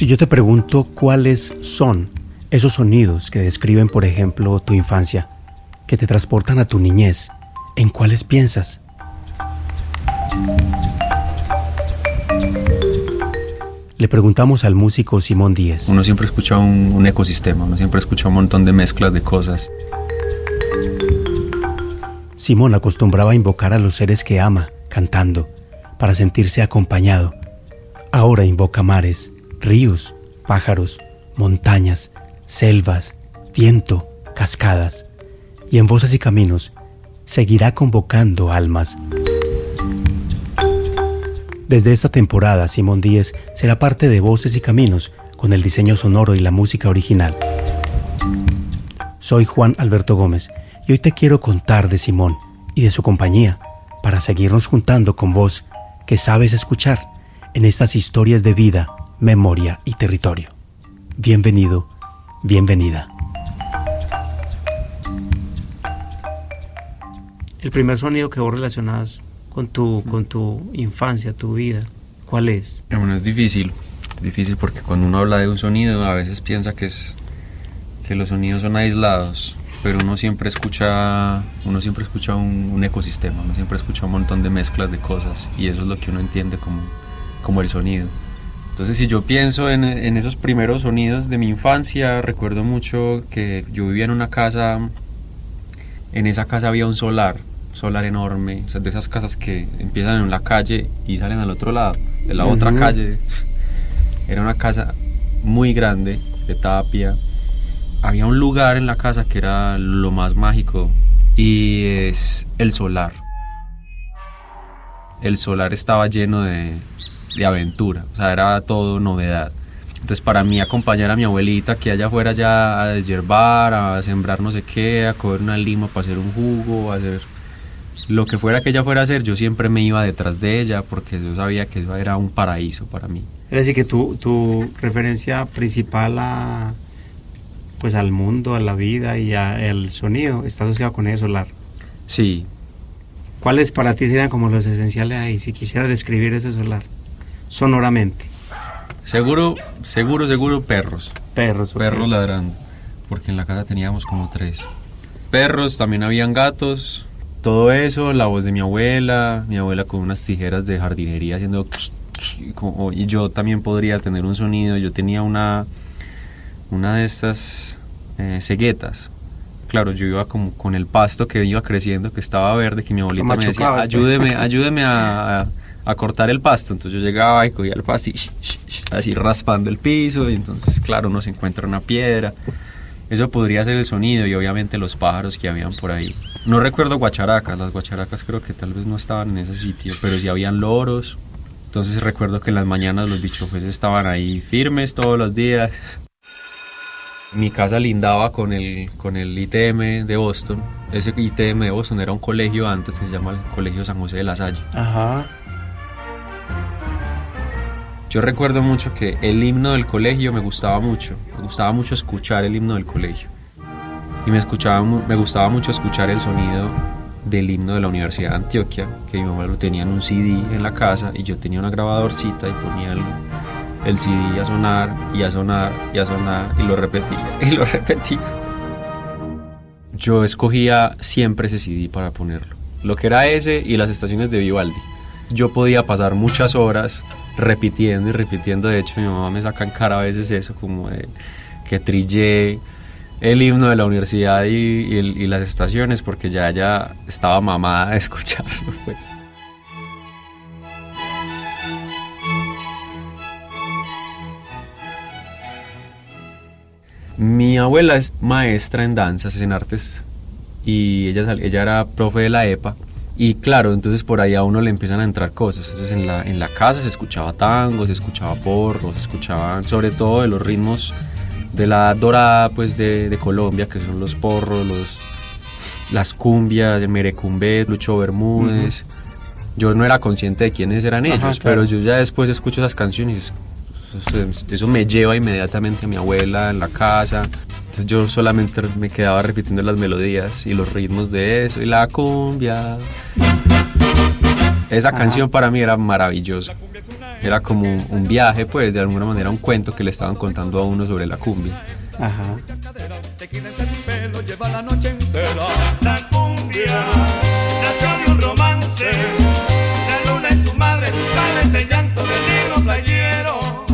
Si yo te pregunto cuáles son esos sonidos que describen, por ejemplo, tu infancia, que te transportan a tu niñez, ¿en cuáles piensas? Le preguntamos al músico Simón Díez. Uno siempre escucha un ecosistema, uno siempre escucha un montón de mezclas de cosas. Simón acostumbraba a invocar a los seres que ama, cantando, para sentirse acompañado. Ahora invoca mares, ríos, pájaros, montañas, selvas, viento, cascadas. Y en Voces y Caminos seguirá convocando almas. Desde esta temporada, Simón Díez será parte de Voces y Caminos con el diseño sonoro y la música original. Soy Juan Alberto Gómez y hoy te quiero contar de Simón y de su compañía para seguirnos juntando con vos que sabes escuchar en estas historias de vida, memoria y territorio. Bienvenido, bienvenida. El primer sonido que vos relacionás con tu infancia, tu vida, ¿cuál es? Bueno, es difícil porque cuando uno habla de un sonido a veces piensa que los sonidos son aislados, pero uno siempre escucha un ecosistema, uno siempre escucha un montón de mezclas de cosas y eso es lo que uno entiende como el sonido. Entonces, si yo pienso en esos primeros sonidos de mi infancia, recuerdo mucho que yo vivía en una casa, en esa casa había un solar enorme, o sea, de esas casas que empiezan en una calle y salen al otro lado, de la otra calle. Era una casa muy grande, de tapia. Había un lugar en la casa que era lo más mágico y es el solar. El solar estaba lleno de aventura, o sea, era todo novedad. Entonces, para mí, acompañar a mi abuelita que allá afuera ya a deshiervar, a sembrar no sé qué, a coger una lima para hacer un jugo, a hacer lo que fuera que ella fuera a hacer, yo siempre me iba detrás de ella porque yo sabía que eso era un paraíso para mí. Es decir, que tu referencia principal al mundo, a la vida y al sonido está asociado con ese solar. Sí. ¿Cuáles para ti serían como los esenciales ahí, si quisieras describir ese solar sonoramente? Seguro perros. Perros Ladrando, porque en la casa teníamos como 3 perros, también habían gatos. Todo eso, la voz de mi abuela con unas tijeras de jardinería haciendo y yo también podría tener un sonido. Yo tenía una de estas ceguetas. Claro, yo iba como con el pasto que iba creciendo, que estaba verde, que mi abuelita me decía, ayúdeme a cortar el pasto. Entonces yo llegaba y cogía el pasto y así raspando el piso, y entonces claro, uno se encuentra una piedra. Eso podría ser el sonido y obviamente los pájaros que habían por ahí. No recuerdo guacharacas, las guacharacas creo que tal vez no estaban en ese sitio, pero sí habían loros. Entonces recuerdo que en las mañanas los bichos estaban ahí firmes todos los días. Mi casa lindaba con el ITM de Boston. Ese ITM de Boston era un colegio antes, se llama el Colegio San José de la Salle. Ajá. Yo recuerdo mucho que el himno del colegio me gustaba mucho escuchar el himno del colegio. Y me gustaba mucho escuchar el sonido del himno de la Universidad de Antioquia, que mi mamá lo tenía en un CD en la casa y yo tenía una grabadorcita y ponía el CD a sonar y a sonar y a sonar y lo repetía. Yo escogía siempre ese CD para ponerlo, lo que era ese y las estaciones de Vivaldi. Yo podía pasar muchas horas repitiendo y repitiendo. De hecho, mi mamá me saca en cara a veces eso, como de que trillé el himno de la universidad y las estaciones, porque ya ella estaba mamada de escucharlo, pues. Mi abuela es maestra en danzas, en artes, y ella era profe de la EPA. Y claro, entonces por ahí a uno le empiezan a entrar cosas. Entonces en la casa se escuchaba tango, se escuchaba porro, se escuchaban sobre todo de los ritmos de la edad dorada, pues de Colombia, que son los porros, las cumbias, el merecumbé, Lucho Bermúdez. Yo no era consciente de quiénes eran ellos, claro. Pero yo ya después escucho esas canciones, eso me lleva inmediatamente a mi abuela en la casa. Entonces yo solamente me quedaba repitiendo las melodías y los ritmos de eso, y la cumbia. Esa canción para mí era maravillosa. Era como un viaje, pues, de alguna manera un cuento que le estaban contando a uno sobre la cumbia. Ajá. Lleva la noche entera. La cumbia nació de un romance. La luna es su madre, su padre, este llanto del negro playero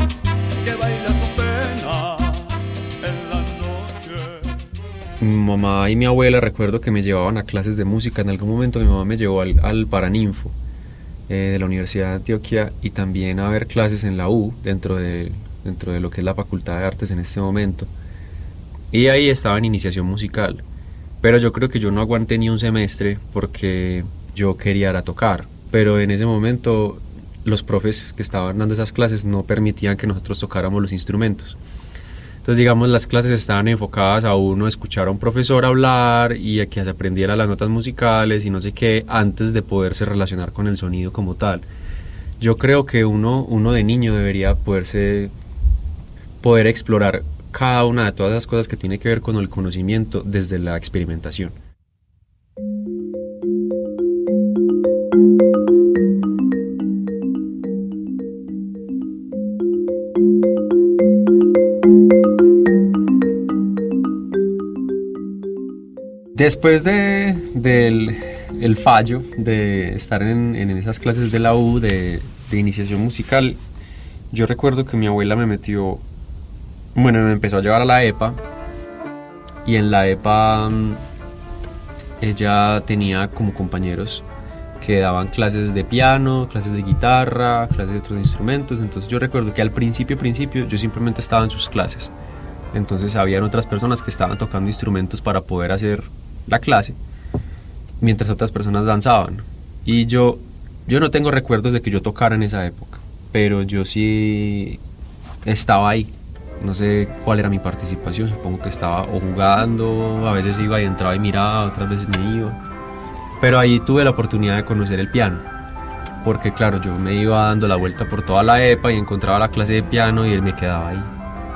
que baila su pena en la noche. Mi mamá y mi abuela recuerdo que me llevaban a clases de música. En algún momento mi mamá me llevó al Paraninfo de la Universidad de Antioquia y también a ver clases en la U, dentro de lo que es la Facultad de Artes en este momento. Y ahí estaba en iniciación musical, pero yo creo que yo no aguanté ni un semestre porque yo quería era tocar, pero en ese momento los profes que estaban dando esas clases no permitían que nosotros tocáramos los instrumentos. Entonces, digamos, las clases estaban enfocadas a uno escuchar a un profesor hablar y a que se aprendiera las notas musicales y no sé qué, antes de poderse relacionar con el sonido como tal. Yo creo que uno de niño debería poder explorar cada una de todas las cosas que tiene que ver con el conocimiento desde la experimentación. Después del fallo de estar en esas clases de la U de iniciación musical, yo recuerdo que mi abuela me empezó a llevar a la EPA, y en la EPA ella tenía como compañeros que daban clases de piano, clases de guitarra, clases de otros instrumentos. Entonces yo recuerdo que al principio yo simplemente estaba en sus clases. Entonces habían otras personas que estaban tocando instrumentos para poder hacer la clase, mientras otras personas danzaban. Y yo no tengo recuerdos de que yo tocara en esa época, pero yo sí estaba ahí. No sé cuál era mi participación, supongo que estaba o jugando, a veces iba y entraba y miraba, otras veces me iba. Pero ahí tuve la oportunidad de conocer el piano, porque claro, yo me iba dando la vuelta por toda la EPA y encontraba la clase de piano y él me quedaba ahí.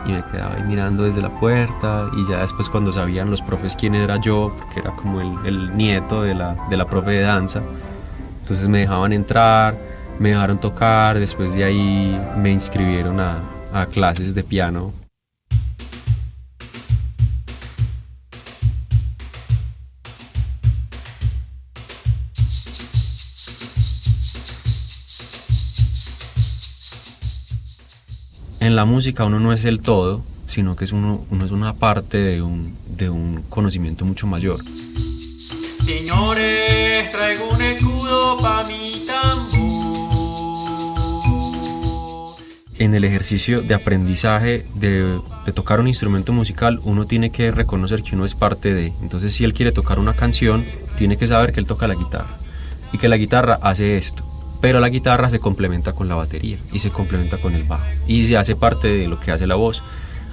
Y me quedaba ahí mirando desde la puerta, y ya después cuando sabían los profes quién era yo, porque era como el nieto de la profe de danza, entonces me dejaban entrar, me dejaron tocar, después de ahí me inscribieron a clases de piano. En la música uno no es el todo, sino que uno es una parte de un conocimiento mucho mayor. Señores, traigo un escudo pa' mi tambor. En el ejercicio de aprendizaje de tocar un instrumento musical, uno tiene que reconocer que uno es parte de. Entonces, si él quiere tocar una canción, tiene que saber que él toca la guitarra y que la guitarra hace esto. Pero la guitarra se complementa con la batería y se complementa con el bajo y se hace parte de lo que hace la voz.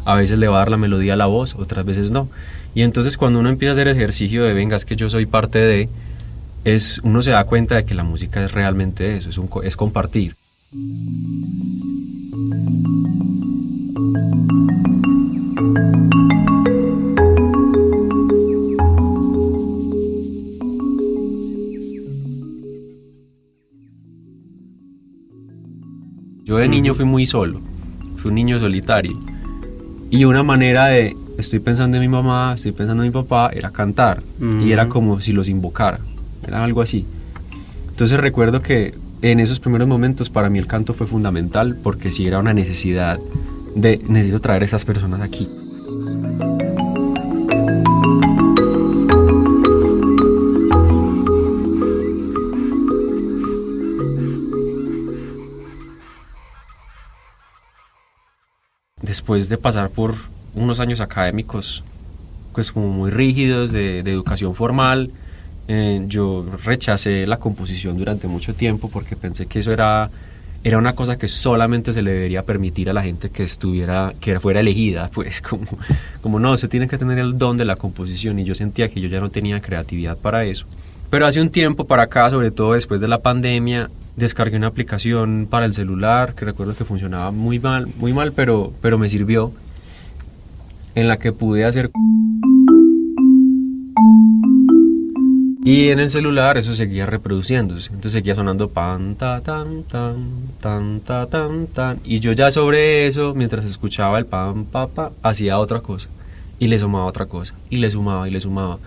A veces le va a dar la melodía a la voz, otras veces no. Y entonces cuando uno empieza a hacer ejercicio de venga, es que yo soy parte de, uno se da cuenta de que la música es realmente eso, es compartir. Yo de niño fui muy solo, fui un niño solitario. Y una manera de, estoy pensando en mi mamá, estoy pensando en mi papá, era cantar. Y era como si los invocara, era algo así. Entonces recuerdo que en esos primeros momentos para mí el canto fue fundamental, porque sí era una necesidad necesito traer a esas personas aquí. Después de pasar por unos años académicos pues como muy rígidos de educación formal, yo rechacé la composición durante mucho tiempo porque pensé que eso era una cosa que solamente se le debería permitir a la gente que fuera elegida, pues como no, se tiene que tener el don de la composición, y yo sentía que yo ya no tenía creatividad para eso. Pero hace un tiempo para acá, sobre todo después de la pandemia, descargué una aplicación para el celular que recuerdo que funcionaba muy mal, pero me sirvió, en la que pude hacer Y en el celular eso seguía reproduciéndose, entonces seguía sonando pan, ta, tan, ta, tan. Y yo ya sobre eso, mientras escuchaba el pan, pa, hacía otra cosa. Y le sumaba otra cosa, y le sumaba, y le sumaba.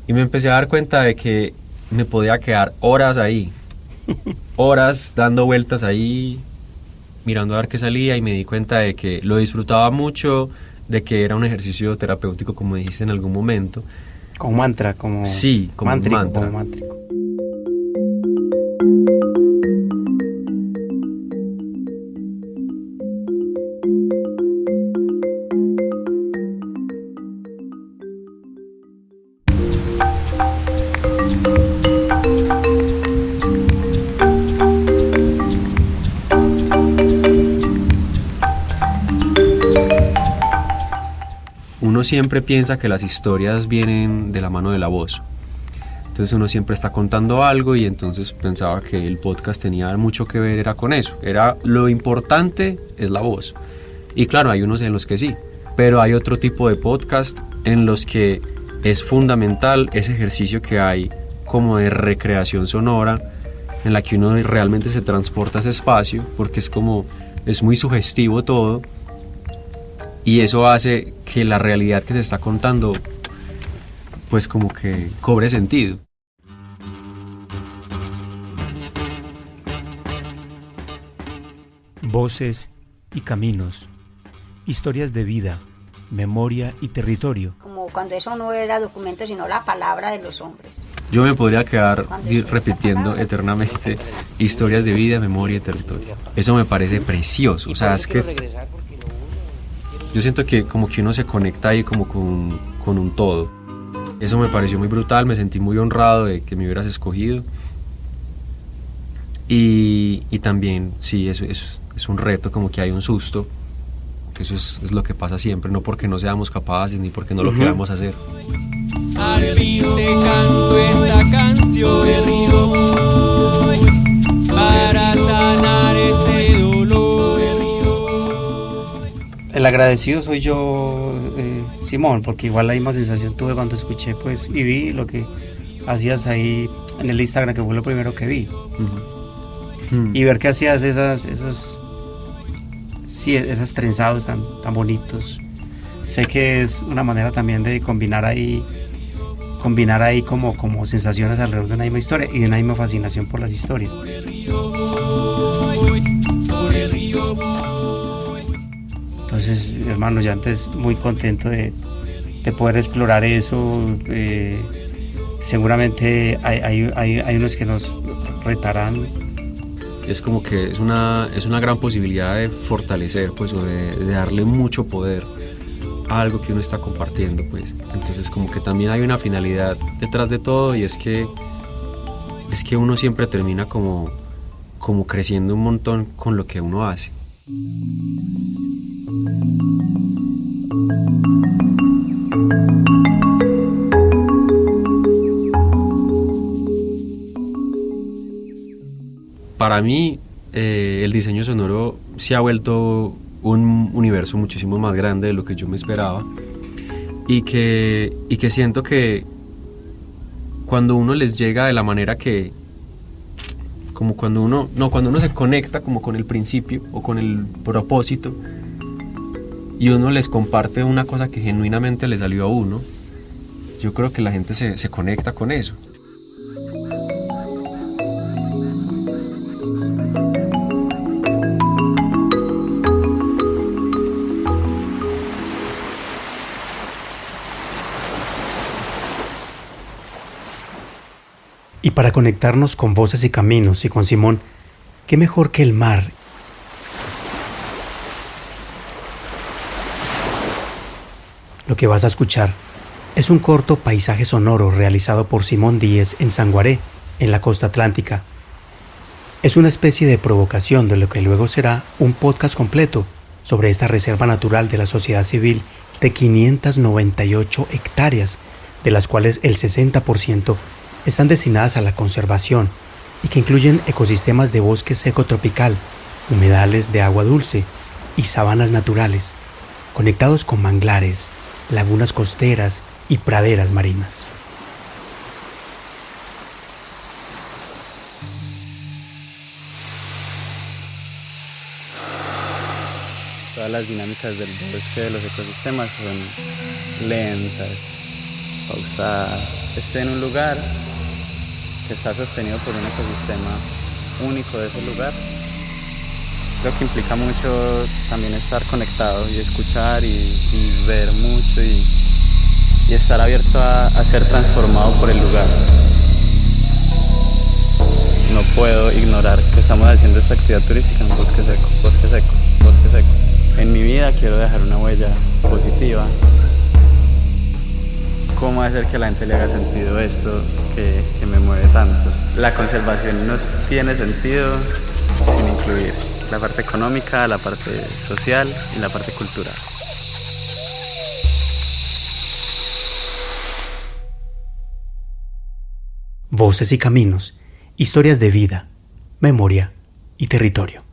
Y me empecé a dar cuenta de que me podía quedar horas ahí, horas dando vueltas ahí, mirando a ver qué salía, y me di cuenta de que lo disfrutaba mucho, de que era un ejercicio terapéutico, como dijiste en algún momento. Como mantra, como... Sí, como mántrico, mantra. como mántrico. Uno siempre piensa que las historias vienen de la mano de la voz. Entonces uno siempre está contando algo y entonces pensaba que el podcast tenía mucho que ver era con eso. Era lo importante es la voz. Y claro, hay unos en los que sí, pero hay otro tipo de podcast en los que es fundamental ese ejercicio que hay como de recreación sonora, en la que uno realmente se transporta a ese espacio, porque es muy sugestivo todo. Y eso hace que la realidad que se está contando, pues como que cobre sentido. Voces y caminos, historias de vida, memoria y territorio. Como cuando eso no era documento, sino la palabra de los hombres. Yo me podría quedar repitiendo eternamente historias de vida, memoria y territorio. Eso me parece precioso. O sea, es que yo siento que como que uno se conecta ahí como con un todo. Eso me pareció muy brutal, me sentí muy honrado de que me hubieras escogido. Y también, sí, eso es un reto, como que hay un susto. Eso es lo que pasa siempre, no porque no seamos capaces ni porque no lo queramos hacer. Al fin te canto esta canción para sanar este dolor. El agradecido soy yo, Simón, porque igual la misma sensación tuve cuando escuché pues y vi lo que hacías ahí en el Instagram, que fue lo primero que vi. Y ver que hacías esos trenzados tan bonitos. Sé que es una manera también de combinar ahí como sensaciones alrededor de una misma historia y de una misma fascinación por las historias. Entonces, hermano, ya antes muy contento de poder explorar eso. Seguramente hay unos que nos retarán. Es como que es una gran posibilidad de fortalecer, pues, o de darle mucho poder a algo que uno está compartiendo, pues. Entonces, como que también hay una finalidad detrás de todo, y es que uno siempre termina como creciendo un montón con lo que uno hace. Para mí, el diseño sonoro se ha vuelto un universo muchísimo más grande de lo que yo me esperaba, y que siento que cuando uno les llega de la manera que, como cuando uno se conecta como con el principio o con el propósito, y uno les comparte una cosa que genuinamente le salió a uno, yo creo que la gente se conecta con eso. Y para conectarnos con Voces y Caminos y con Simón, ¿qué mejor que el mar? Lo que vas a escuchar es un corto paisaje sonoro realizado por Simón Díez en Sanguaré, en la costa atlántica. Es una especie de provocación de lo que luego será un podcast completo sobre esta reserva natural de la sociedad civil de 598 hectáreas, de las cuales el 60% están destinadas a la conservación y que incluyen ecosistemas de bosque seco tropical, humedales de agua dulce y sabanas naturales, conectados con manglares, lagunas costeras y praderas marinas. todas las dinámicas del bosque, de los ecosistemas son lentas, pausadas. Esté en un lugar que está sostenido por un ecosistema único de ese lugar. Creo que implica mucho también estar conectado y escuchar y ver mucho y estar abierto a ser transformado por el lugar. No puedo ignorar que estamos haciendo esta actividad turística en un bosque seco, bosque seco, bosque seco. En mi vida quiero dejar una huella positiva. ¿Cómo hacer que a la gente le haga sentido esto que me mueve tanto? La conservación no tiene sentido sin incluir la parte económica, la parte social y la parte cultural. Voces y caminos, historias de vida, memoria y territorio.